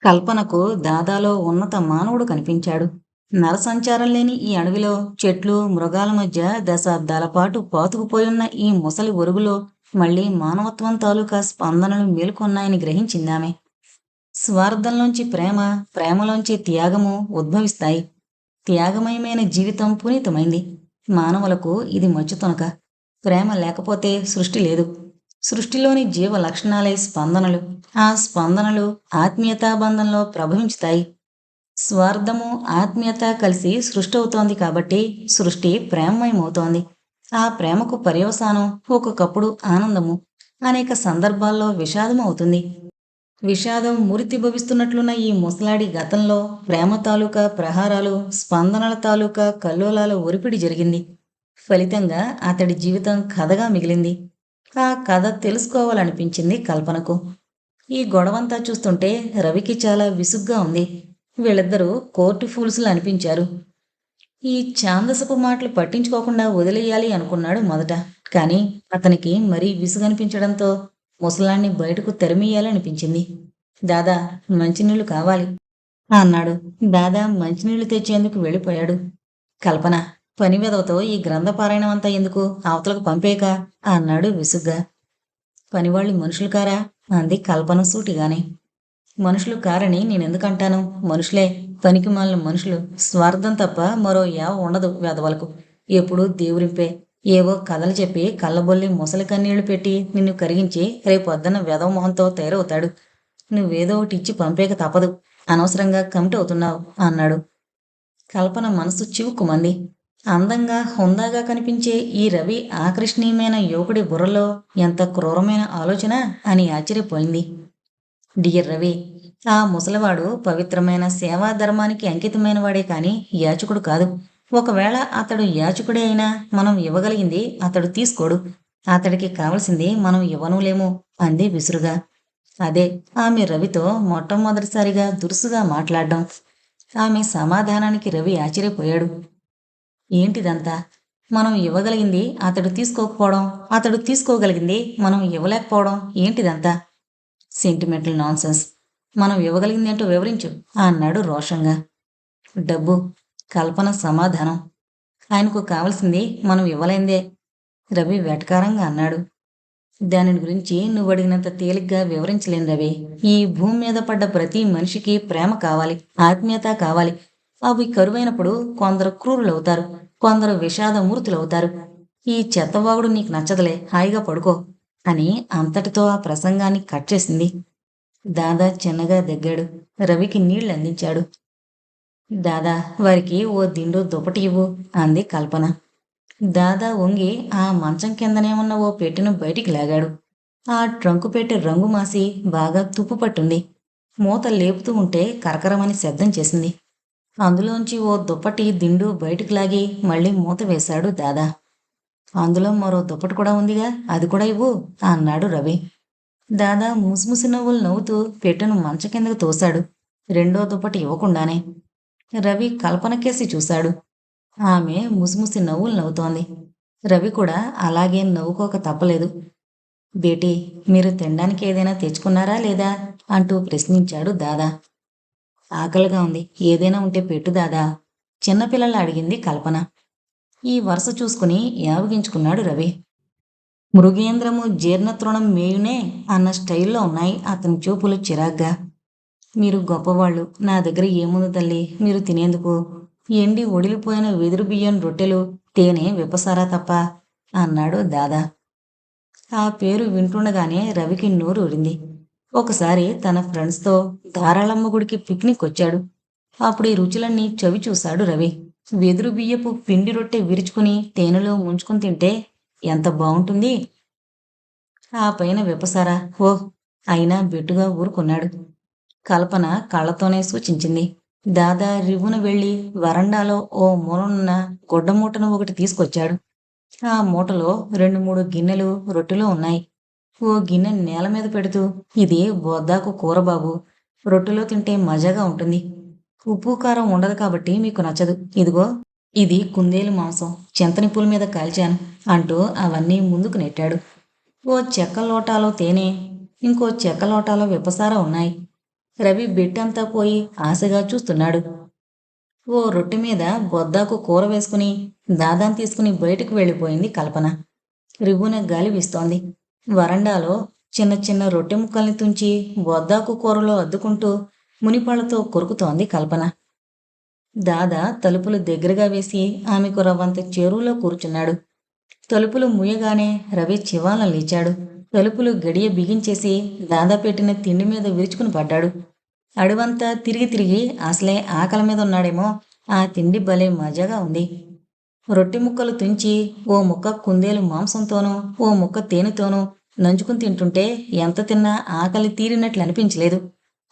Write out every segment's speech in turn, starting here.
కల్పనకు దాదాలో ఉన్నత మానవుడు కనిపించాడు. నరసంచారం లేని ఈ అడవిలో చెట్లు, మృగాల మధ్య దశాబ్దాల పాటు పాతుకుపోయున్న ఈ ముసలి ఒరుగులో మళ్ళీ మానవత్వం తాలూకా స్పందనలు మేలుకొన్నాయని గ్రహించిందామె. స్వార్థంలోంచి ప్రేమ, ప్రేమలోంచి త్యాగము ఉద్భవిస్తాయి. త్యాగమయమైన జీవితం పునీతమైంది. మానవులకు ఇది మచ్చుతునక. ప్రేమ లేకపోతే సృష్టి లేదు. సృష్టిలోని జీవ లక్షణాలే స్పందనలు. ఆ స్పందనలు ఆత్మీయతా బంధంలో ప్రభవించుతాయి. స్వార్థము, ఆత్మీయత కలిసి సృష్టి అవుతోంది కాబట్టి సృష్టి ప్రేమమయమవుతోంది. ఆ ప్రేమకు పర్యవసానం ఒక్కొక్కప్పుడు ఆనందము, అనేక సందర్భాల్లో విషాదము అవుతుంది. విషాదం మూర్తిభవిస్తున్నట్లున్న ఈ ముసలాడి గతంలో ప్రేమ తాలూకా ప్రహారాలు, స్పందనల తాలూకా కల్లోలాల ఒరిపిడి జరిగింది. ఫలితంగా అతడి జీవితం కథగా మిగిలింది. ఆ కథ తెలుసుకోవాలనిపించింది కల్పనకు. ఈ గొడవంతా చూస్తుంటే రవికి చాలా విసుగ్గా ఉంది. వీళ్ళిద్దరూ కోర్టు ఫూల్స్లు అనిపించారు. ఈ ఛాందసపు మాటలు పట్టించుకోకుండా వదిలేయాలి అనుకున్నాడు మొదట. కానీ అతనికి మరీ విసుగనిపించడంతో ముసలాన్ని బయటకు తరిమేయాలనిపించింది. దాదా, మంచినీళ్లు కావాలి అన్నాడు. దాదా మంచినీళ్లు తెచ్చేందుకు వెళ్ళిపోయాడు. కల్పన, పని వెదవతో ఈ గ్రంథపారాయణం అంతా ఎందుకు, అవతలకు పంపేక అన్నాడు విసుగ్గా. పనివాళ్ళు మనుషులు కారా అంది కల్పన సూటిగానే. మనుషులు కారని నేనెందుకంటాను? మనుషులే, పనికిమాలిన మనుషులు. స్వార్థం తప్ప మరో యావ ఉండదు వెధవలకు. ఎప్పుడూ దేవురింపే. ఏవో కథలు చెప్పి కళ్ళబొల్లి ముసలి కన్నీళ్లు పెట్టి నిన్ను కరిగించి రేపొద్దున వెధవ మొహంతో తయారవుతాడు. నువ్వేదో ఒకటి ఇచ్చి పంపేక తప్పదు. అనవసరంగా కమిట్ అవుతున్నావు అన్నాడు. కల్పన మనసు చివుక్కుమంది. అందంగా, హుందాగా కనిపించే ఈ రవి ఆకర్షణీయమైన యువకుడి బుర్రలో ఎంత క్రూరమైన ఆలోచన అని ఆశ్చర్యపోయింది. డియర్ రవి, ఆ ముసలివాడు పవిత్రమైన సేవా ధర్మానికి అంకితమైన వాడే కాని యాచకుడు కాదు. ఒకవేళ అతడు యాచకుడే అయినా మనం ఇవ్వగలిగింది అతడు తీసుకోడు. అతడికి కావలసింది మనం ఇవ్వనులేము అంది విసురుగా. అదే ఆమె రవితో మొట్టమొదటిసారిగా దురుసుగా మాట్లాడడం. ఆమె సమాధానానికి రవి ఆశ్చర్యపోయాడు. ఏంటిదంతా? మనం ఇవ్వగలిగింది అతడు తీసుకోకపోవడం, అతడు తీసుకోగలిగింది మనం ఇవ్వలేకపోవడం ఏంటిదంతా? Sentimental nonsense. మనం ఇవ్వగలిగిందేంటో వివరించు అన్నాడు రోషంగా. డబ్బు, కల్పన సమాధానం. ఆయనకు కావలసింది మనం ఇవ్వలేందే రవి వెటకారంగా అన్నాడు. దానిని గురించి నువ్వు అడిగినంత తేలిగ్గా వివరించలేను రవి. ఈ భూమి మీద పడ్డ ప్రతి మనిషికి ప్రేమ కావాలి, ఆత్మీయత కావాలి. అవి కరువైనప్పుడు కొందరు క్రూరులవుతారు, కొందరు విషాదమూర్తులవుతారు. ఈ చెత్తవాగుడు నీకు నచ్చదులే, హాయిగా పడుకో అని అంతటితో ఆ ప్రసంగాన్ని కట్ చేసింది. దాదా చిన్నగా దగ్గాడు. రవికి నీళ్లు అందించాడు. దాదా, వారికి ఓ దిండు దుప్పటి ఇవ్వు అంది కల్పన. దాదా వంగి ఆ మంచం కిందనే ఉన్న ఓ పెట్టెను బయటికి లాగాడు. ఆ ట్రంకు పెట్టె రంగు మాసి బాగా తుప్పు పట్టుంది. మూత లేపుతూ ఉంటే కరకరమని శబ్దం చేసింది. అందులోంచి ఓ దుప్పటి దిండు బయటికి లాగి మళ్ళీ మూత వేశాడు దాదా. అందులో మరో దుప్పటి కూడా ఉందిగా, అది కూడా ఇవ్వు అన్నాడు రవి. దాదా ముసిముసి నవ్వులు నవ్వుతూ పెట్టెను మంచం కిందకు తోశాడు. రెండో దుప్పటి ఇవ్వకుండానే. రవి కల్పనకేసి చూశాడు. ఆమె ముసిముసి నవ్వులు నవ్వుతోంది. రవి కూడా అలాగే నవ్వుకోక తప్పలేదు. బేటీ, మీరు తినడానికి ఏదైనా తెచ్చుకున్నారా లేదా అంటూ ప్రశ్నించాడు దాదా. ఆకలిగా ఉంది, ఏదైనా ఉంటే పెట్టు దాదా చిన్నపిల్లల అడిగింది కల్పన. ఈ వరుస చూసుకుని యావగించుకున్నాడు రవి. మృగేంద్రము జీర్ణతృణం మేయునే అన్న స్టైల్లో ఉన్నాయి అతని చూపులు చిరాగ్గా. మీరు గొప్పవాళ్ళు, నా దగ్గర ఏముంది తల్లి మీరు తినేందుకు? ఎండి ఒడిలిపోయిన వెదురు బియ్యం రొట్టెలు, తేనె విపసారా తప్ప అన్నాడు దాదా. ఆ పేరు వింటుండగానే రవికి నోరు ఊరింది. ఒకసారి తన ఫ్రెండ్స్తో ధారాళమ్మ గుడికి పిక్నిక్ వచ్చాడు. అప్పుడు ఈ రుచులన్నీ చవి చూశాడు రవి. వెదురు బియ్యపు పిండి రొట్టె విరుచుకుని తేనెలో ముంచుకుని తింటే ఎంత బాగుంటుంది. ఆ పైన విపసారా, ఓహ్ అయినా బెట్టుగా ఊరుకున్నాడు. కల్పన కళ్ళతోనే సూచించింది. దాదా రివ్వున వెళ్ళి వరండాలో ఓ మూలనున్న గుడ్డ మూటను ఒకటి తీసుకొచ్చాడు. ఆ మూటలో 2-3 గిన్నెలు రొట్టెలు ఉన్నాయి. ఓ గిన్నె నేల మీద పెడుతూ, ఇది బొద్దాకు కూర బాబు, రొట్టెలో తింటే మజాగా ఉంటుంది. ఉప్పు కారం ఉండదు కాబట్టి మీకు నచ్చదు. ఇదిగో, ఇది కుందేలు మాంసం, చింతనిప్పుల మీద కాల్చాను అంటూ అవన్నీ ముందుకు నెట్టాడు. ఓ చెక్క లోటాలో తేనె, ఇంకో చెక్క లోటాలో విపసార ఉన్నాయి. రవి బెట్టంతా పోయి ఆశగా చూస్తున్నాడు. ఓ రొట్టె మీద బొద్దాకు కూర వేసుకుని దాదాను తీసుకుని బయటకు వెళ్ళిపోయింది కల్పన. రివ్వున గాలి వీస్తోంది. వరండాలో చిన్న చిన్న రొట్టె ముక్కల్ని తుంచి బొద్దాకు కూరలో అద్దుకుంటూ మునిపళ్ళతో కొరుకుతోంది కల్పన. దాదా తలుపులు దగ్గరగా వేసి ఆమెకు రవ్వంత చేరువలో కూర్చున్నాడు. తలుపులు మూయగానే రవి చివాలన లేచాడు. తలుపులు గడియ బిగించేసి దాదా పెట్టిన తిండి మీద విరుచుకుని పడ్డాడు. అడవంతా తిరిగి తిరిగి అసలే ఆకలి మీద ఉన్నాడేమో. ఆ తిండి భలే మజాగా ఉంది. రొట్టె ముక్కలు తుంచి ఓ ముక్క కుందేలు మాంసంతోనూ ఓ ముక్క తేనెతోనూ నంచుకుని తింటుంటే ఎంత తిన్నా ఆకలి తీరినట్లు అనిపించలేదు.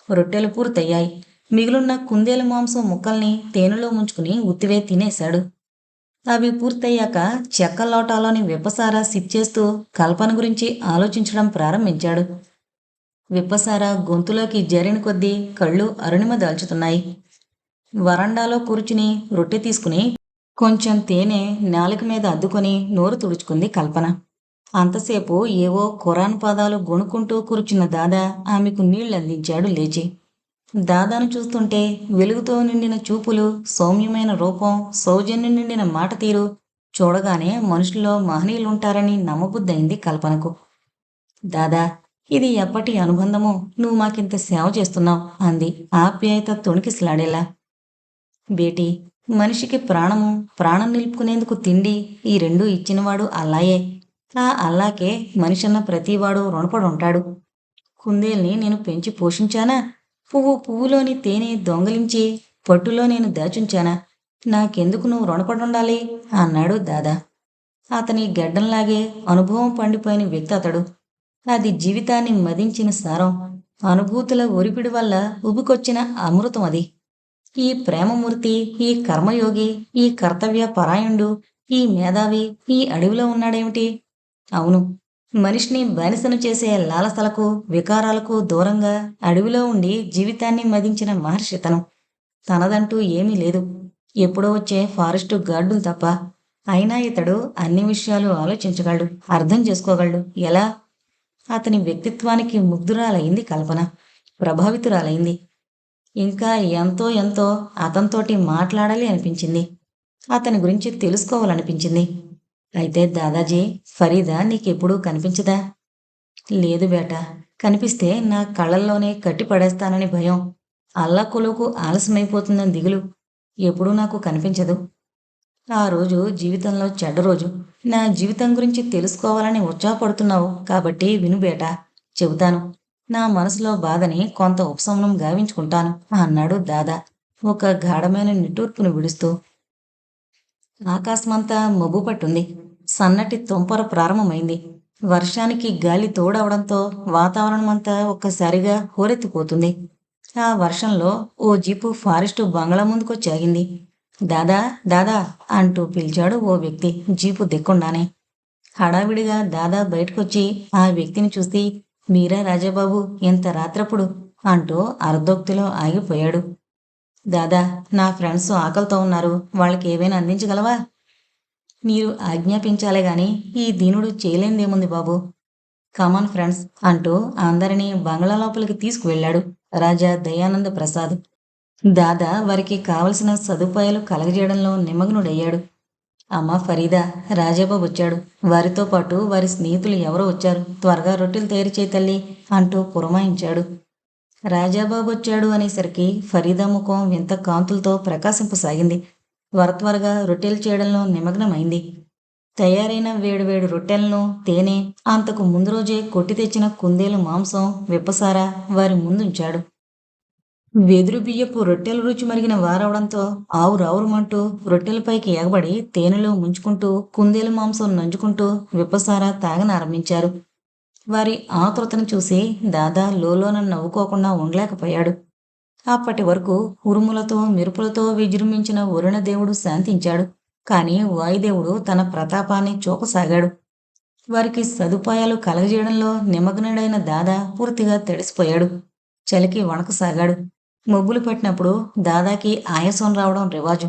రొట్టెలు పూర్తయ్యాయి. మిగులున్న కుందేలు మాంసం ముక్కల్ని తేనెలో ముంచుకుని ఉత్తివే తినేశాడు. అవి పూర్తయ్యాక చెక్క లోటాలోని విప్పసారా సిప్ చేస్తూ కల్పన గురించి ఆలోచించడం ప్రారంభించాడు. విప్పసారా గొంతులోకి జరిన కొద్దీ కళ్ళు అరుణిమ దాల్చుతున్నాయి. వరండాలో కూర్చుని రొట్టె తీసుకుని కొంచెం తేనె నాలుక మీద అద్దుకొని నోరు తుడుచుకుంది కల్పన. అంతసేపు ఏవో ఖురాన్ పదాలు గొణుక్కుంటూ కూర్చున్న దాదా ఆమెకు నీళ్లందించాడు లేచి. దాదాను చూస్తుంటే వెలుగుతో నిండిన చూపులు, సౌమ్యమైన రూపం, సౌజన్యం నిండిన మాట తీరు చూడగానే మనుషుల్లో మహనీయులుంటారని నమ్మబుద్దయింది కల్పనకు. దాదా, ఇది ఎప్పటి అనుబంధమో, నువ్వు మాకింత సేవ చేస్తున్నావు అంది ఆప్యాయత తొణికిసలాడేలా. బేటీ, మనిషికి ప్రాణము, ప్రాణం నిలుపుకునేందుకు తిండి, ఈ రెండూ ఇచ్చినవాడు అల్లాయే. ఆ అల్లాకే మనిషన్న ప్రతివాడు రుణపడుంటాడు. కుందేల్ని నేను పెంచి పోషించానా? పువ్వులోని తేనె దొంగలించి పట్టులో నేను దాచుంచానా? నాకెందుకు నువ్వు రుణపడుండాలి అన్నాడు దాదా. అతని గెడ్డంలాగే అనుభవం పండిపోయిన వ్యక్తి అతడు. అది జీవితాన్ని మదించిన సారం, అనుభూతుల ఒరిపిడి వల్ల ఉబికొచ్చిన అమృతం అది. ఈ ప్రేమమూర్తి, ఈ కర్మయోగి, ఈ కర్తవ్య పరాయణుడు, ఈ మేధావి ఈ అడవిలో ఉన్నాడేమిటి? అవును, మనిషిని బానిసను చేసే లాలసలకు, వికారాలకు దూరంగా అడవిలో ఉండి జీవితాన్ని మదించిన మహర్షి తను. తనదంటూ ఏమీ లేదు, ఎప్పుడో వచ్చే ఫారెస్టు గార్డులు తప్ప. అయినా ఇతడు అన్ని విషయాలు ఆలోచించగలడు, అర్థం చేసుకోగలడు. ఎలా? అతని వ్యక్తిత్వానికి ముగ్ధురాలైంది కల్పన, ప్రభావితురాలైంది. ఇంకా ఎంతో ఎంతో అతనితోటి మాట్లాడాలి అనిపించింది. అతని గురించి తెలుసుకోవాలనిపించింది. అయితే దాదాజీ, ఫరీదా నీకెప్పుడూ కనిపించదా? లేదు బేటా, కనిపిస్తే నా కళ్ళల్లోనే కట్టి పడేస్తానని భయం, అల్లాకొలుకు ఆలస్యమైపోతుందని దిగులు. ఎప్పుడూ నాకు కనిపించదు. ఆ రోజు జీవితంలో చెడ్డ రోజు. నా జీవితం గురించి తెలుసుకోవాలని ఉత్సాహపడుతున్నావు కాబట్టి విను బేటా, చెబుతాను. నా మనసులో బాధని కొంత ఉపశమనం గావించుకుంటాను అన్నాడు దాదా ఒక గాఢమైన నిట్టూర్పును విడుస్తూ. ఆకాశమంతా మబ్బు పట్టుంది. సన్నటి తుంపర ప్రారంభమైంది. వర్షానికి గాలి తోడవడంతో వాతావరణమంతా ఒక్కసారిగా హోరెత్తిపోతుంది. ఆ వర్షంలో ఓ జీపు ఫారెస్టు బంగ్లా ముందుకొచ్చాగింది. దాదా, దాదా అంటూ పిలిచాడు ఓ వ్యక్తి జీపు దిక్కుండానే. హడావిడిగా దాదా బయటకొచ్చి ఆ వ్యక్తిని చూసి, మీరా రాజాబాబు, ఇంత రాత్రప్పుడు అంటూ అర్ధోక్తిలో ఆగిపోయాడు. దాదా, నా ఫ్రెండ్స్ ఆకలితో ఉన్నారు, వాళ్ళకి ఏవైనా అందించగలవా? మీరు ఆజ్ఞాపించాలే గాని ఈ దీనుడు చేయలేందేముంది బాబు. కమాన్ ఫ్రెండ్స్ అంటూ అందరినీ బంగ్లా లోపలికి తీసుకువెళ్ళాడు రాజా దయానంద ప్రసాద్. దాదా వారికి కావలసిన సదుపాయాలు కలగజేయడంలో నిమగ్నుడయ్యాడు. అమ్మ ఫరీదా, రాజాబాబు వచ్చాడు, వారితో పాటు వారి స్నేహితులు ఎవరో వచ్చారు, త్వరగా రొట్టెలు తయారు చేయి తల్లి అంటూ పురమాయించాడు. రాజాబాబు వచ్చాడు అనేసరికి ఫరీదా ముఖం వింత కాంతులతో ప్రకాశింపసాగింది. త్వరగా రొట్టెలు చేయడంలో నిమగ్నమైంది. తయారైన వేడివేడి రొట్టెలను, తేనె, అంతకు ముందు రోజే కొట్టి తెచ్చిన కుందేలు మాంసం, విప్పసారా వారి ముందుంచాడు. వెదురు బియ్యపు రొట్టెల రుచి మరిగిన వారవడంతో ఆవురావురమంటూ రొట్టెలపైకి ఎగబడి తేనెలో ముంచుకుంటూ కుందేలు మాంసం నంచుకుంటూ విప్పసారా తాగనారంభించారు. వారి ఆతృతను చూసి దాదా లోలోన నవ్వుకోకుండా ఉండలేకపోయాడు. అప్పటి వరకు ఉరుములతో మెరుపులతో విజృంభించిన వరుణదేవుడు శాంతించాడు. కాని వాయుదేవుడు తన ప్రతాపాన్ని చూపసాగాడు. వారికి సదుపాయాలు కలగజేయడంలో నిమగ్నుడైన దాదా పూర్తిగా తడిసిపోయాడు. చలికి వణకసాగాడు. మబ్బులు పట్టినప్పుడు దాదాకి ఆయాసం రావడం రివాజు.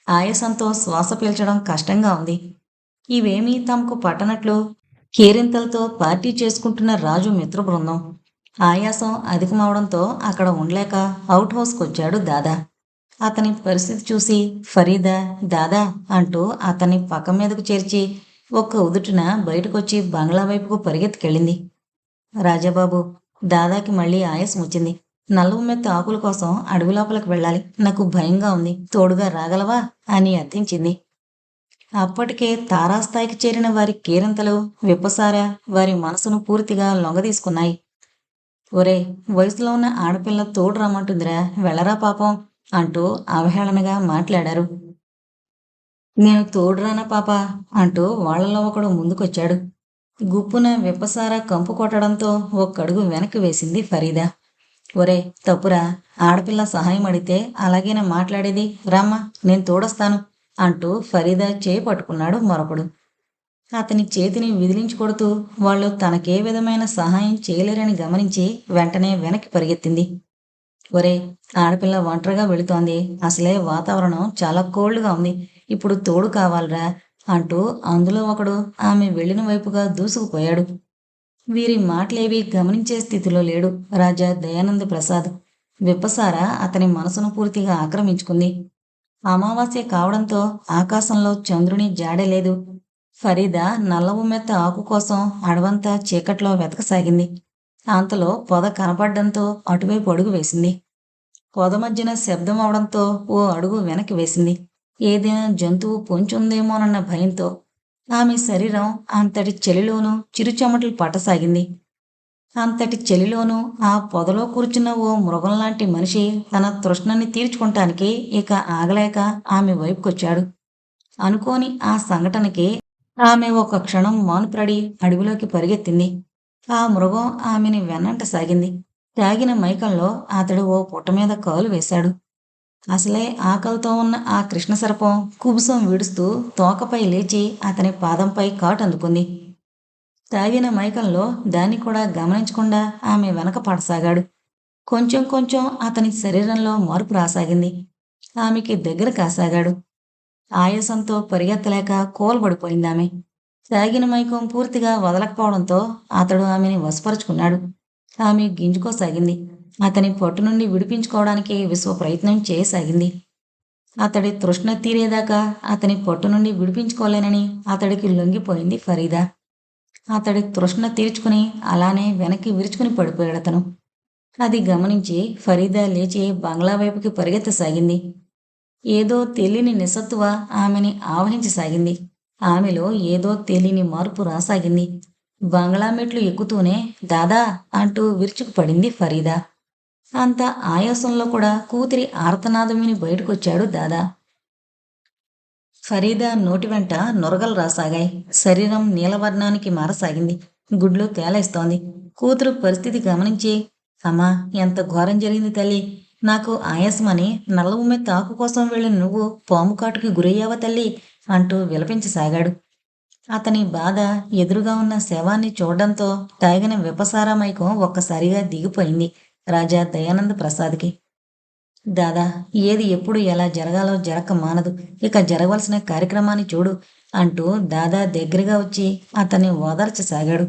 ఆయాసంతో శ్వాస పీల్చడం కష్టంగా ఉంది. ఇవేమీ తమకు పట్టనట్లు కేరింతలతో పార్టీ చేసుకుంటున్న రాజు మిత్ర బృందం. ఆయాసం అధికమవడంతో అక్కడ ఉండలేక అవుట్ హౌస్కొచ్చాడు దాదా. అతని పరిస్థితి చూసి ఫరీదా దాదా అంటూ అతన్ని పక్క మీదకు చేర్చి ఒక్క ఉదుటున బయటకొచ్చి బంగ్లా వైపుకు పరిగెత్తుకెళ్ళింది. రాజాబాబు, దాదాకి మళ్ళీ ఆయాసం వచ్చింది. నల్లవుమ్మెత్త ఆకుల కోసం అడవి లోపలికి వెళ్ళాలి. నాకు భయంగా ఉంది. తోడుగా రాగలవా అని అర్థించింది. అప్పటికే తారాస్థాయికి చేరిన వారి కేరింతలు విప్పసార వారి మనసును పూర్తిగా లొంగదీసుకున్నాయి. ఒరే, వయసులో ఉన్న ఆడపిల్ల తోడు రమ్మంటుందిరా, వెళ్ళరా పాపం అంటూ అవహేళనగా మాట్లాడారు. నేను తోడురానా పాపా అంటూ వాళ్లలో ఒకడు ముందుకొచ్చాడు. గుప్పున విప్పసార కంపు కొట్టడంతో ఒక్కడుగు వెనక్కి వేసింది ఫరీదా. ఒరే, తప్పురా, ఆడపిల్ల సహాయం అడిగితే అలాగేనా మాట్లాడేది, రామ్మా నేను తోడొస్తాను అంటూ ఫరీదా చేయి పట్టుకున్నాడు మరొకడు. అతని చేతిని విదిలించుకొడుతూ వాళ్ళు తనకే విధమైన సహాయం చేయలేరని గమనించి వెంటనే వెనక్కి పరిగెత్తింది. ఒరే, ఆడపిల్ల ఒంటరిగా వెళుతోంది. అసలే వాతావరణం చాలా కోల్డ్గా ఉంది. ఇప్పుడు తోడు కావాలరా అంటూ అందులో ఒకడు ఆమె వెళ్ళిన వైపుగా దూసుకుపోయాడు. వీరి మాటలేవి గమనించే స్థితిలో లేడు రాజా దయానంద ప్రసాద్. విప్పసార అతని మనసును పూర్తిగా ఆక్రమించుకుంది. అమావాస్య కావడంతో ఆకాశంలో చంద్రుని జాడే లేదు. ఫరీదా నల్ల ఉమ్మెత్త ఆకు కోసం అడవంతా చీకట్లో వెతకసాగింది. అంతలో పొద కనపడ్డంతో అటువైపు అడుగు వేసింది. పొద మధ్యన శబ్దం అవడంతో ఓ అడుగు వెనక్కి వేసింది. ఏదైనా జంతువు పొంచుందేమోనన్న భయంతో. ఆమె శరీరం అంతటి చలిలోనూ చిరుచెమటలు పట్టసాగింది. అంతటి చలిలోనూ ఆ పొదలో కూర్చున్న ఓ మృగంలాంటి మనిషి తన తృష్ణని తీర్చుకుంటానికి ఇక ఆగలేక ఆమె వైపుకొచ్చాడు. అనుకోని ఆ సంఘటనకి ఆమె ఒక క్షణం మానుప్రడి అడవిలోకి పరిగెత్తింది. ఆ మృగం ఆమెని వెన్నంట సాగింది. తాగిన మైకంలో అతడు ఓ పుట్ట మీద కాలు వేశాడు. అసలే ఆకలితో ఉన్న ఆ కృష్ణసర్పం కుబుసం విడుస్తూ తోకపై లేచి అతని పాదంపై కాటు అందుకుంది. తాగిన మైకంలో దాన్ని కూడా గమనించకుండా ఆమె వెనక పడసాగాడు. కొంచెం కొంచెం అతని శరీరంలో మార్పు రాసాగింది. ఆమెకి దగ్గర కాసాగాడు. ఆయాసంతో పరిగెత్తలేక కోల్బడిపోయిందామె. తాగిన మైకం పూర్తిగా వదలకపోవడంతో అతడు ఆమెని వశపరుచుకున్నాడు. ఆమె గింజుకోసాగింది. అతని పట్టు నుండి విడిపించుకోవడానికి విశ్వ ప్రయత్నం చేయసాగింది. అతడి తృష్ణ తీరేదాకా అతని పట్టు నుండి విడిపించుకోలేనని అతడికి లొంగిపోయింది ఫరీదా. అతడి తృష్ణ తీర్చుకుని అలానే వెనక్కి విరుచుకుని పడిపోయాడతను. అది గమనించి ఫరీదా లేచి బంగ్లా వైపుకి పరిగెత్తసాగింది. ఏదో తెలియని నిస్సత్తువ ఆమెని ఆవహించసాగింది. ఆమెలో ఏదో తెలియని మార్పు రాసాగింది. బంగ్లా మెట్లు ఎక్కుతూనే దాదా అంటూ విరుచుకుపడింది ఫరీదా. అంత ఆయాసంలో కూడా కూతురి ఆర్తనాదం విని బయటకొచ్చాడు దాదా. ఫరీదా నోటి వెంట నొరగలు రాసాగాయి. శరీరం నీలవర్ణానికి మారసాగింది. గుడ్లు తేలేస్తోంది. కూతురు పరిస్థితి గమనించి, అమ్మా, ఎంత ఘోరం జరిగింది తల్లి. నాకు ఆయాసమని నల్ల ఉమ్మెత్త ఆకు కోసం వెళ్ళిన నువ్వు పాము కాటుకి గురయ్యావా తల్లి అంటూ విలపించసాగాడు. అతని బాధ ఎదురుగా ఉన్న శవాన్ని చూడడంతో తాగిన విపసార మైకం ఒక్కసారిగా దిగిపోయింది రాజా దయానంద ప్రసాద్కి. దాదా, ఏది ఎప్పుడు ఎలా జరగాలో జరక్క మానదు. ఇక జరగవలసిన కార్యక్రమాన్ని చూడు అంటూ దాదా దగ్గరగా వచ్చి అతన్ని ఓదార్చసాగాడు.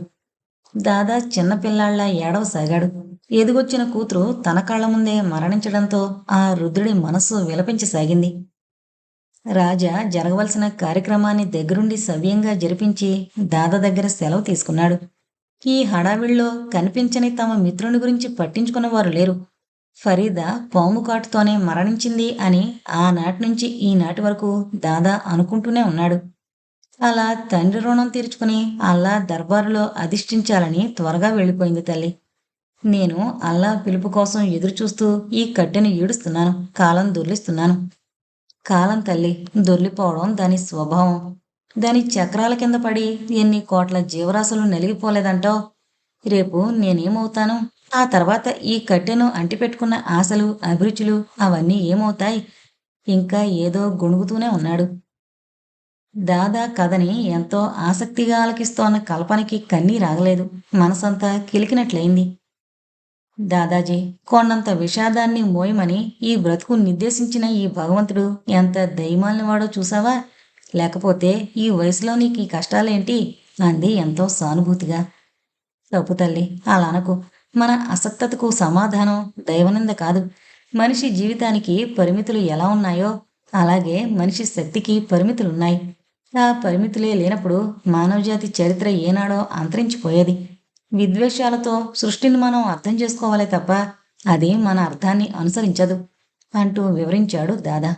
దాదా చిన్నపిల్లాళ్లా ఏడవసాగాడు. ఎదుగొచ్చిన కూతురు తన కళ్ళ ముందే మరణించడంతో ఆ రుద్రుడి మనస్సు విలపించసాగింది. రాజా జరగవలసిన కార్యక్రమాన్ని దగ్గరుండి సవ్యంగా జరిపించి దాదా దగ్గర సెలవు తీసుకున్నాడు. ఈ హడావిడిలో కనిపించని తమ మిత్రుని గురించి పట్టించుకున్నవారు లేరు. ఫరీదా పాము కాటుతోనే మరణించింది అని ఆనాటి నుంచి ఈనాటి వరకు దాదా అనుకుంటూనే ఉన్నాడు. అలా తండ్రి రుణం తీర్చుకుని అల్లా దర్బారులో అధిష్ఠించాలని త్వరగా వెళ్ళిపోయింది తల్లి. నేను అల్లా పిలుపు కోసం ఎదురుచూస్తూ ఈ కట్టెను ఈడుస్తున్నాను, కాలం దొర్లిస్తున్నాను. కాలం తల్లి దొర్లిపోవడం దాని స్వభావం. దాని చక్రాల కింద పడి ఎన్ని కోట్ల జీవరాశులు నలిగిపోలేదంటావు. రేపు నేనేమవుతాను? ఆ తర్వాత ఈ కట్టెను అంటిపెట్టుకున్న ఆశలు, అభిరుచులు అవన్నీ ఏమవుతాయి? ఇంకా ఏదో గొణుగుతూనే ఉన్నాడు. దాదా కథని ఎంతో ఆసక్తిగా ఆలకిస్తోన్న కల్పనకి కన్నీరాగలేదు. మనసంతా కిలికినట్లయింది. దాదాజీ, కొండంత విషాదాన్ని మోయమని ఈ బ్రతుకు నిర్దేశించిన ఈ భగవంతుడు ఎంత దయమాలినవాడో చూసావా? లేకపోతే ఈ వయసులో నీకు ఈ కష్టాలేంటి అంది ఎంతో సానుభూతిగా. తప్పు తల్లి, అలా అనకు. మన అసక్తతకు సమాధానం దైవనింద కాదు. మనిషి జీవితానికి పరిమితులు ఎలా ఉన్నాయో అలాగే మనిషి శక్తికి పరిమితులున్నాయి. ఆ పరిమితులే లేనప్పుడు మానవజాతి చరిత్ర ఏనాడో అంతరించిపోయేది. విద్వేషాలతో సృష్టిని మనం అర్థం చేసుకోవాలే తప్ప అది మన అర్థాన్ని అనుసరించదు అంటూ వివరించాడు దాదా.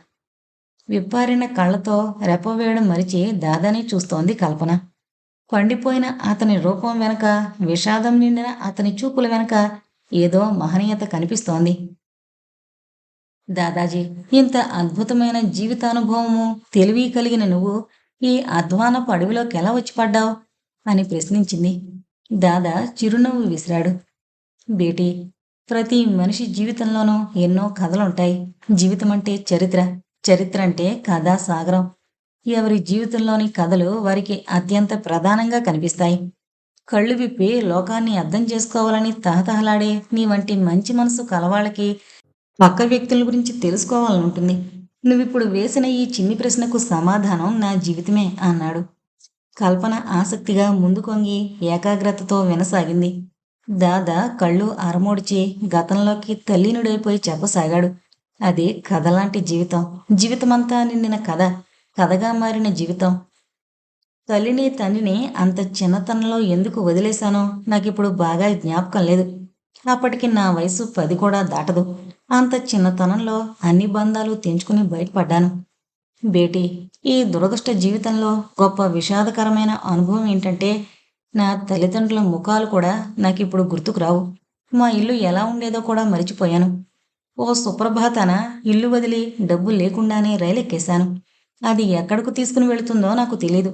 విప్పారిన కళ్ళతో రెప్పవేయడం మరిచి దాదాని చూస్తోంది కల్పన. పండిపోయిన అతని రూపం వెనక, విషాదం నిండిన అతని చూపుల వెనక ఏదో మహనీయత కనిపిస్తోంది. దాదాజీ, ఇంత అద్భుతమైన జీవితానుభవము, తెలివి కలిగిన నువ్వు ఈ అధ్వానపు అడవిలోకి ఎలా వచ్చి పడ్డావు అని ప్రశ్నించింది. దాదా చిరునవ్వు విసిరాడు. బేటీ, ప్రతి మనిషి జీవితంలోనూ ఎన్నో కథలుంటాయి. జీవితం అంటే చరిత్ర, చరిత్ర అంటే కథా సాగరం. ఎవరి జీవితంలోని కథలు వారికి అత్యంత ప్రధానంగా కనిపిస్తాయి. కళ్ళు విప్పి లోకాన్ని అర్థం చేసుకోవాలని తహతహలాడే నీ వంటి మంచి మనసు కలవాళ్ళకి పక్క వ్యక్తుల గురించి తెలుసుకోవాలనుంటుంది. నువ్విప్పుడు వేసిన ఈ చిన్ని ప్రశ్నకు సమాధానం నా జీవితమే అన్నాడు. కల్పన ఆసక్తిగా ముందుకొంగి ఏకాగ్రతతో వినసాగింది. దాదా కళ్ళు అరమోడిచి గతంలోకి తల్లీనుడైపోయి చెప్పసాగాడు. అది కథలాంటి జీవితం. జీవితమంతా నిండిన కథ, కథగా మారిన జీవితం. తల్లిని తండ్రిని అంత చిన్నతనంలో ఎందుకు వదిలేశానో నాకిప్పుడు బాగా జ్ఞాపకం లేదు. అప్పటికి నా వయసు 10 కూడా దాటదు. అంత చిన్నతనంలో అన్ని బంధాలు తెంచుకుని బయటపడ్డాను. బేటీ, ఈ దురదృష్ట జీవితంలో గొప్ప విషాదకరమైన అనుభవం ఏంటంటే నా తల్లిదండ్రుల ముఖాలు కూడా నాకిప్పుడు గుర్తుకు రావు. మా ఇల్లు ఎలా ఉండేదో కూడా మరిచిపోయాను. ఓ సుప్రభాతాన ఇల్లు వదిలి డబ్బు లేకుండానే రైలెక్కేశాను. అది ఎక్కడకు తీసుకుని వెళుతుందో నాకు తెలీదు.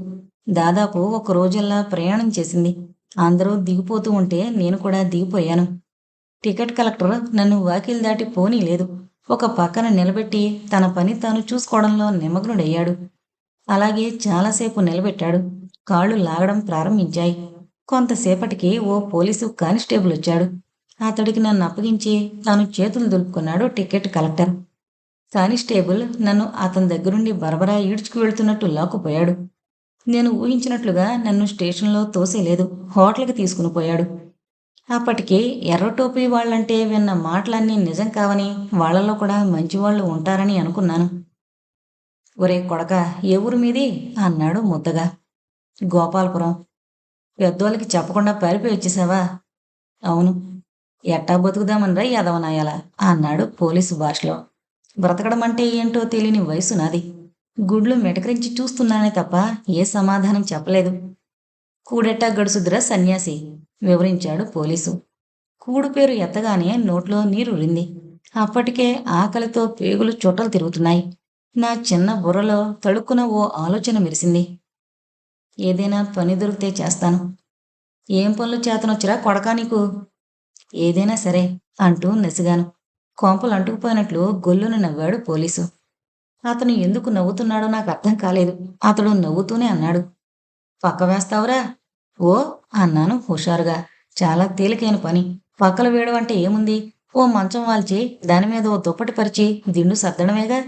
దాదాపు ఒక రోజల్లా ప్రయాణం చేసింది. అందరూ దిగిపోతూ ఉంటే నేను కూడా దిగిపోయాను. టికెట్ కలెక్టర్ నన్ను వాకిలి దాటి పోనీలేదు. ఒక పక్కన నిలబెట్టి తన పని తాను చూసుకోవడంలో నిమగ్నుడయ్యాడు. అలాగే చాలాసేపు నిలబెట్టాడు. కాళ్ళు లాగడం ప్రారంభించాయి. కొంతసేపటికి ఓ పోలీసు కానిస్టేబుల్ వచ్చాడు. అతడికి నన్ను అప్పగించి తాను చేతులు దులుపుకున్నాడు టికెట్ కలెక్టర్. కానిస్టేబుల్ నన్ను అతని దగ్గరుండి బరబరా ఈడ్చుకు వెళుతున్నట్టు లాక్కుపోయాడు. నేను ఊహించినట్లుగా నన్ను స్టేషన్లో తోసేలేదు, హోటల్కి తీసుకుని పోయాడు. అప్పటికి ఎర్రటోపీ వాళ్ళంటే విన్న మాటలన్నీ నిజం కావని, వాళ్లలో కూడా మంచివాళ్లు ఉంటారని అనుకున్నాను. ఒరే కొడక, ఏ ఊరు మీది అన్నాడు ముద్దగా. గోపాలపురం. పెద్దోళ్ళకి చెప్పకుండా పారిపోయి వచ్చేసావా? అవును. ఎట్టా బతుకుదామనరా యదవనాయాల అన్నాడు పోలీసు భాషలో. బ్రతకడం అంటే ఏంటో తెలియని వయసు నాది. గుడ్లు మెటకరించి చూస్తున్నానే తప్ప ఏ సమాధానం చెప్పలేదు. కూడెట్టా గడుసుద్రా సన్యాసి వివరించాడు పోలీసు. కూడు పేరు ఎత్తగానే నోట్లో నీరురింది. అప్పటికే ఆకలితో పేగులు చుట్టలు తిరుగుతున్నాయి. నా చిన్న బుర్రలో తడుక్కున ఓ ఆలోచన మెరిసింది. ఏదైనా పని దొరికితే చేస్తాను. ఏం పనులు చేతనొచ్చిరా కొడకా నీకు? ఏదైనా సరే అంటూ నసిగాను. కొంపలు అంటుకుపోయినట్లు గొల్లును నవ్వాడు పోలీసు. అతను ఎందుకు నవ్వుతున్నాడో నాకు అర్థం కాలేదు. అతడు నవ్వుతూనే అన్నాడు. పక్క వేస్తావురా? ఓ అన్నాను హుషారుగా. చాలా తేలికైన పని. పక్కలు వేయడం అంటే ఏముంది? ఓ మంచం వాల్చి దానిమీద ఓ దుప్పటి పరిచి దిండు సర్దడమేగా.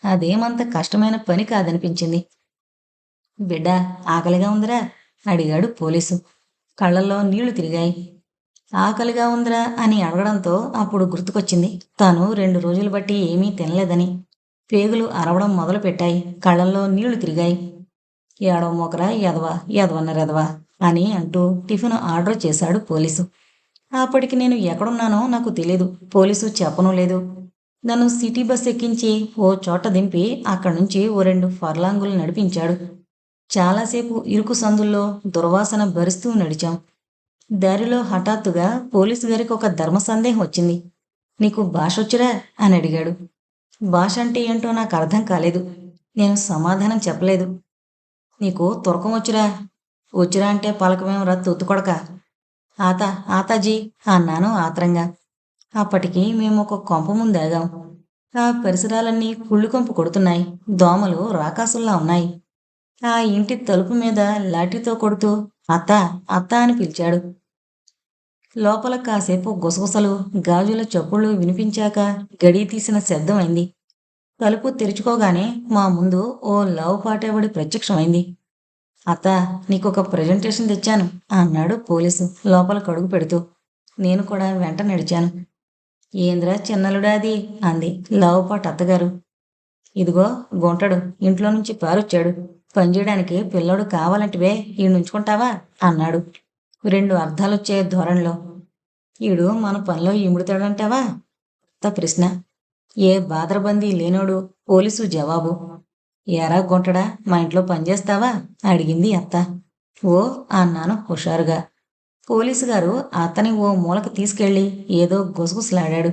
అదేమంత కష్టమైన పని కాదనిపించింది. బిడ్డ, ఆకలిగా ఉందిరా అడిగాడు పోలీసు. కళ్ళల్లో నీళ్లు తిరిగాయి. ఆకలిగా ఉందిరా అని అడగడంతో అప్పుడు గుర్తుకొచ్చింది తాను 2 రోజులు బట్టి ఏమీ తినలేదని. పేగులు అరవడం మొదలుపెట్టాయి. కళ్ళల్లో నీళ్లు తిరిగాయి. ఏడవ మోకరా ఎదవా, ఎదవన్నరెదవా అని అంటూ టిఫిన్ ఆర్డర్ చేశాడు పోలీసు. అప్పటికి నేను ఎక్కడున్నానో నాకు తెలీదు. పోలీసు చెప్పనూ లేదు. నన్ను సిటీ బస్ ఎక్కించి ఓ చోట దింపి అక్కడి నుంచి ఓ 2 ఫర్లాంగులు నడిపించాడు. చాలాసేపు ఇరుకు సందుల్లో దుర్వాసన భరిస్తూ నడిచాం. దారిలో హఠాత్తుగా పోలీసు గారికి ఒక ధర్మ సందేహం వచ్చింది. నీకు భాషొచ్చురా అని అడిగాడు. భాష అంటే ఏంటో నాకు అర్థం కాలేదు. నేను సమాధానం చెప్పలేదు. నీకు తురకం వచ్చురా? వచ్చురా అంటే పలకమేమరా తొత్తుకొడక? ఆతాజీ అన్నాను ఆత్రంగా. అప్పటికి మేము ఒక కొంప ముందాగాం. ఆ పరిసరాలన్నీ కుళ్ళుకొంపు కొడుతున్నాయి. దోమలు రాకాసుల్లా ఉన్నాయి. ఆ ఇంటి తలుపు మీద లాఠీతో కొడుతూ అత్త అత్త అని పిలిచాడు. లోపల కాసేపు గుసగుసలు, గాజుల చప్పుళ్ళు వినిపించాక గడి తీసిన శబ్దమైంది. తలుపు తెరుచుకోగానే మా ముందు ఓ లావు పాటేవాడి ప్రత్యక్షమైంది. అత్త, నీకొక ప్రజెంటేషన్ తెచ్చాను అన్నాడు పోలీసు లోపల కడుగు పెడుతూ. నేను కూడా వెంట నడిచాను. ఏంద్రా చిన్నలుడా అది అంది లావుపాటి అత్తగారు. ఇదిగో గుంటడు ఇంట్లో నుంచి పారొచ్చాడు. పనిచేయడానికి పిల్లోడు కావాలంటివే ఈయనుంచుకుంటావా అన్నాడు 2 అర్థాలొచ్చే ధోరణిలో. ఈడు మన పనిలో ఇముడుతాడంటావా? అత్త ప్రశ్న. ఏ బాదరబందీ లేనోడు పోలీసు జవాబు. ఏరా గుంటడా మా ఇంట్లో పనిచేస్తావా అడిగింది అత్త. ఓ అన్నాను హుషారుగా. పోలీసు గారు అత్తని ఓ మూలకు తీసుకెళ్ళి ఏదో గుసగుసలాడాడు.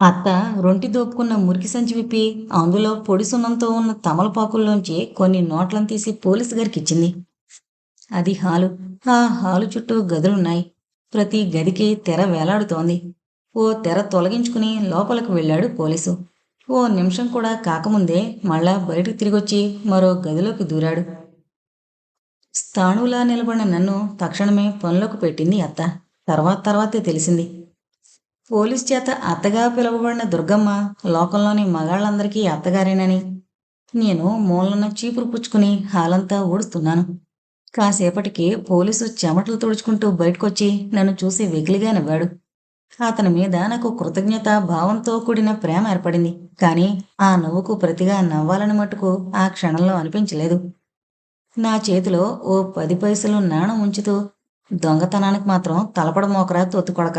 అత్త రొంటి దోపుకున్న మురికి సంచి విప్పి అందులో పొడి సున్నంతో ఉన్న తమలపాకుల్లోంచి కొన్ని నోట్లను తీసి పోలీసు గారికి ఇచ్చింది. అది హాలు. ఆ హాలు చుట్టూ గదులున్నాయి. ప్రతి గదికి తెర వేలాడుతోంది. ఓ తెర తొలగించుకుని లోపలికి వెళ్ళాడు పోలీసు. ఓ నిమిషం కూడా కాకముందే మళ్ళా బయటకు తిరిగొచ్చి మరో గదిలోకి దూరాడు. స్థాణువులా నిలబడిన నన్ను తక్షణమే పనిలోకి పెట్టింది అత్త. తర్వాతే తెలిసింది. పోలీస్ చేత అత్తగా పిలువబడిన దుర్గమ్మ లోకంలోని మగాళ్ళందరికీ అత్తగారేనని. నేను మూలన చీపురు పుచ్చుకుని హాలంతా ఊడుస్తున్నాను. కాసేపటికి పోలీసు చెమటలు తుడుచుకుంటూ బయటకొచ్చి నన్ను చూసి వెకిలిగా నవ్వాడు. అతని మీద నాకు కృతజ్ఞత భావంతో కూడిన ప్రేమ ఏర్పడింది. కానీ ఆ నవ్వుకు ప్రతిగా నవ్వాలని మట్టుకు ఆ క్షణంలో అనిపించలేదు. నా చేతిలో ఓ 10 పైసలు నాణం ఉంచుతూ, దొంగతనానికి మాత్రం తలపడ మోకరా తొత్తుకొడక,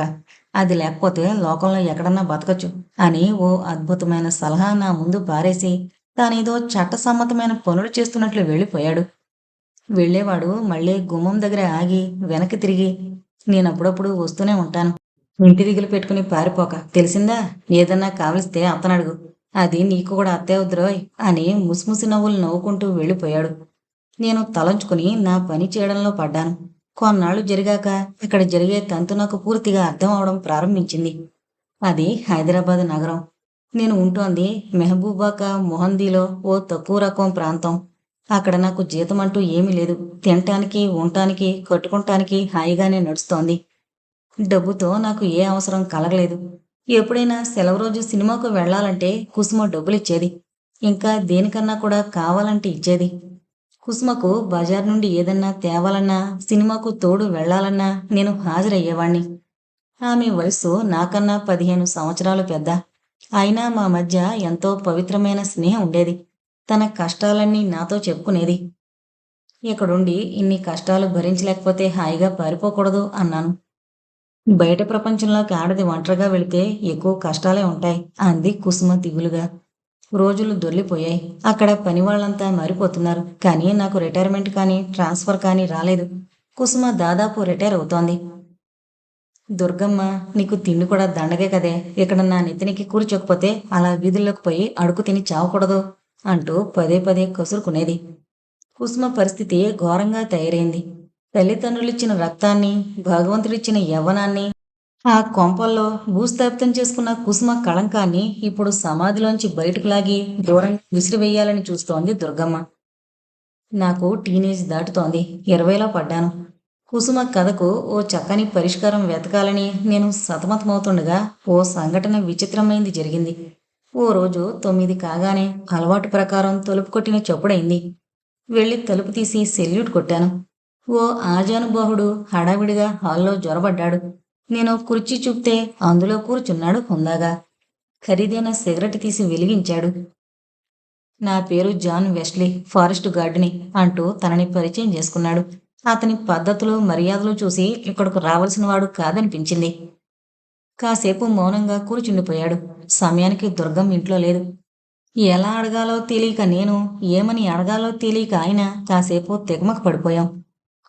అది లేకపోతే లోకంలో ఎక్కడన్నా బతకచ్చు అని ఓ అద్భుతమైన సలహా నా ముందు పారేసి తానేదో చట్టసమ్మతమైన పనులు చేస్తున్నట్లు వెళ్ళిపోయాడు. వెళ్ళేవాడు మళ్ళీ గుమ్మం దగ్గర ఆగి వెనక్కి తిరిగి, నేనప్పుడప్పుడు వస్తూనే ఉంటాను. ఇంటి దిగులు పెట్టుకుని పారిపోక, తెలిసిందా? ఏదన్నా కావలిస్తే అత్తనడుగు. అది నీకు కూడా అత్తే వద్దురోయ్ అని ముసిముసి నవ్వులు నవ్వుకుంటూ వెళ్ళిపోయాడు. నేను తలంచుకుని నా పని చేయడంలో పడ్డాను. కొన్నాళ్లు జరిగాక ఇక్కడ జరిగే తంతు నాకు పూర్తిగా అర్థం అవడం ప్రారంభించింది. అది హైదరాబాద్ నగరం. నేను ఉంటోంది మెహబూబాకా మొహందీలో ఓ తక్కువ రకం ప్రాంతం. అక్కడ నాకు జీతమంటూ ఏమీ లేదు. తినటానికి, ఉండటానికి, కట్టుకుంటానికి హాయిగానే నడుస్తోంది. డబ్బుతో నాకు ఏ అవసరం కలగలేదు. ఎప్పుడైనా సెలవు రోజు సినిమాకు వెళ్ళాలంటే కుసుమ డబ్బులిచ్చేది. ఇంకా దేనికన్నా కూడా కావాలంటే ఇచ్చేది. కుసుమకు బజార్ నుండి ఏదన్నా తేవాలన్నా, సినిమాకు తోడు వెళ్ళాలన్నా నేను హాజరయ్యేవాణ్ణి. ఆమె వయస్సు నాకన్నా 15 సంవత్సరాలు పెద్ద. అయినా మా మధ్య ఎంతో పవిత్రమైన స్నేహం ఉండేది. తన కష్టాలన్నీ నాతో చెప్పుకునేది. ఇక్కడుండి ఇన్ని కష్టాలు భరించలేకపోతే హాయిగా పారిపోకూడదు అన్నాను. బయట ప్రపంచంలోకి ఆడది ఒంటరిగా వెళితే ఎక్కువ కష్టాలే ఉంటాయి అంది కుసుమ దిగులుగా. రోజులు దొర్లిపోయాయి. అక్కడ పనివాళ్లంతా మారిపోతున్నారు. కానీ నాకు రిటైర్మెంట్ కానీ ట్రాన్స్ఫర్ కానీ రాలేదు. కుసుమ దాదాపు రిటైర్ అవుతోంది. దుర్గమ్మ, నీకు తిండి కూడా దండగే కదే. ఇక్కడ నా నెత్తినికి కూర్చోకపోతే అలా వీధుల్లోకి పోయి అడుగు తిని చావకూడదు అంటూ పదే పదే కసురుకునేది. కుసుమ పరిస్థితి ఘోరంగా తయారైంది. తల్లిదండ్రులిచ్చిన రక్తాన్ని, భగవంతుడిచ్చిన యవ్వనాన్ని, ఆ కొంపల్లో భూస్థాపితం చేసుకున్న కుసుమ కళంకాన్ని ఇప్పుడు సమాధిలోంచి బయటకు లాగి దూరంగా విసిరివేయాలని చూస్తోంది దుర్గమ్మ. నాకు టీనేజ్ దాటుతోంది. 20లో పడ్డాను. కుసుమ కథకు ఓ చక్కని పరిష్కారం వెతకాలని నేను సతమతమవుతుండగా ఓ సంఘటన విచిత్రమైంది జరిగింది. ఓ రోజు 9 కాగానే అలవాటు ప్రకారం తలుపు కొట్టిన చప్పుడైంది. వెళ్ళి తలుపు తీసి సెల్యూట్ కొట్టాను. ఓ ఆజానుబాహుడు హడావిడిగా హాల్లో జొరబడ్డాడు. నేను కుర్చీ చూపితే అందులో కూర్చున్నాడు హుందాగా. ఖరీదైన సిగరెట్ తీసి వెలిగించాడు. నా పేరు జాన్ వెస్లీ, ఫారెస్ట్ గార్డుని అంటూ తనని పరిచయం చేసుకున్నాడు. అతని పద్ధతులు, మర్యాదలు చూసి ఇక్కడకు రావలసిన వాడు కాదనిపించింది. కాసేపు మౌనంగా కూర్చుండిపోయాడు. సమయానికి దుర్గం ఇంట్లో లేదు. ఎలా అడగాలో తెలియక నేను, ఏమని అడగాలో తెలియక ఆయన కాసేపు తికమక పడిపోయాం.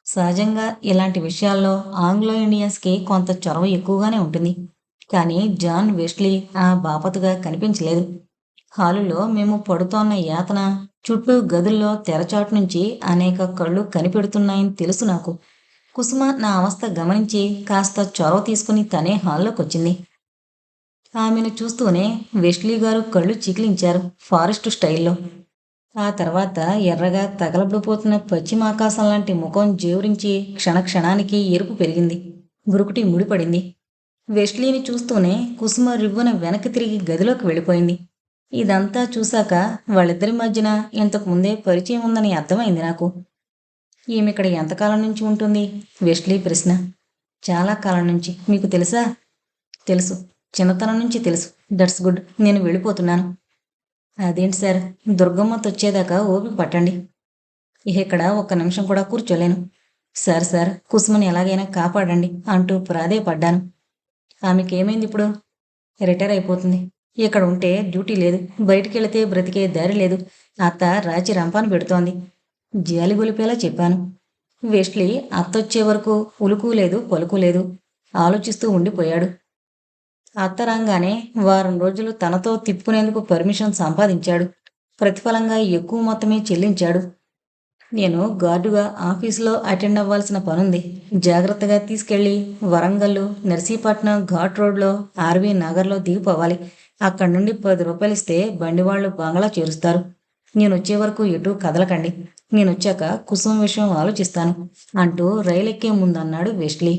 సహజంగా ఇలాంటి విషయాల్లో ఆంగ్లో ఇండియన్స్కి కొంత చొరవ ఎక్కువగానే ఉంటుంది. కానీ జాన్ వెస్లీ ఆ బాపతుగా కనిపించలేదు. హాలులో మేము పడుతోన్న యాతన, చుట్టూ గదుల్లో తెరచాటు నుంచి అనేక కళ్ళు కనిపెడుతున్నాయని తెలుసు నాకు. కుసుమ నా అవస్థ గమనించి కాస్త చొరవ తీసుకుని తనే హాల్లోకొచ్చింది. ఆమెను చూస్తూనే వెస్లీ గారు కళ్ళు చికిలించారు ఫారెస్ట్ స్టైల్లో. ఆ తర్వాత ఎర్రగా తగలబడిపోతున్న పశ్చిమ ఆకాశం లాంటి ముఖం జేవురించి క్షణక్షణానికి ఎరుపు పెరిగింది. గురుకుటి ముడిపడింది. వెస్లీని చూస్తూనే కుసుమ రివ్వున వెనక్కి తిరిగి గదిలోకి వెళ్ళిపోయింది. ఇదంతా చూశాక వాళ్ళిద్దరి మధ్యన ఇంతకు ముందే పరిచయం ఉందని అర్థమైంది నాకు. ఈమెక్కడ ఎంతకాలం నుంచి ఉంటుంది? వెస్లీ ప్రశ్న. చాలా కాలం నుంచి. మీకు తెలుసా? తెలుసు. చిన్నతనం నుంచి తెలుసు. That's good. నేను వెళ్ళిపోతున్నాను. అదేంటి సార్? దుర్గమ్మతొచ్చేదాకా ఓపిక పట్టండి. ఇక్కడ ఒక్క నిమిషం కూడా కూర్చోలేను. సార్ కుసుమని ఎలాగైనా కాపాడండి అంటూ ప్రాధేయపడ్డాను. ఆమెకేమైంది ఇప్పుడు? రిటైర్ అయిపోతుంది. ఇక్కడ ఉంటే డ్యూటీ లేదు. బయటికెళితే బ్రతికే దారి లేదు. అత్త రాచి రంపాను పెడుతోంది. జాలి గొలిపేలా చెప్పాను. వెస్లీ అత్తొచ్చే వరకు ఉలుకు లేదు పలుకు లేదు. ఆలోచిస్తూ ఉండిపోయాడు. అత్త రాగానే వారం రోజులు తనతో తిప్పుకునేందుకు పర్మిషన్ సంపాదించాడు. ప్రతిఫలంగా ఎక్కువ మొత్తమే చెల్లించాడు. నేను గార్డుగా ఆఫీసులో అటెండ్ అవ్వాల్సిన పనుంది. జాగ్రత్తగా తీసుకెళ్ళి వరంగల్ నర్సీపట్నం ఘాట్ రోడ్లో ఆర్వీ నగర్లో దిగిపోవాలి. అక్కడి నుండి 10 రూపాయలిస్తే బండివాళ్లు బంగ్లా చేరుస్తారు. నేనొచ్చే వరకు ఎటూ కదలకండి. నేనొచ్చాక కుసుమ విషయం ఆలోచిస్తాను అంటూ రైలెక్కే ముందన్నాడు వెస్లీ.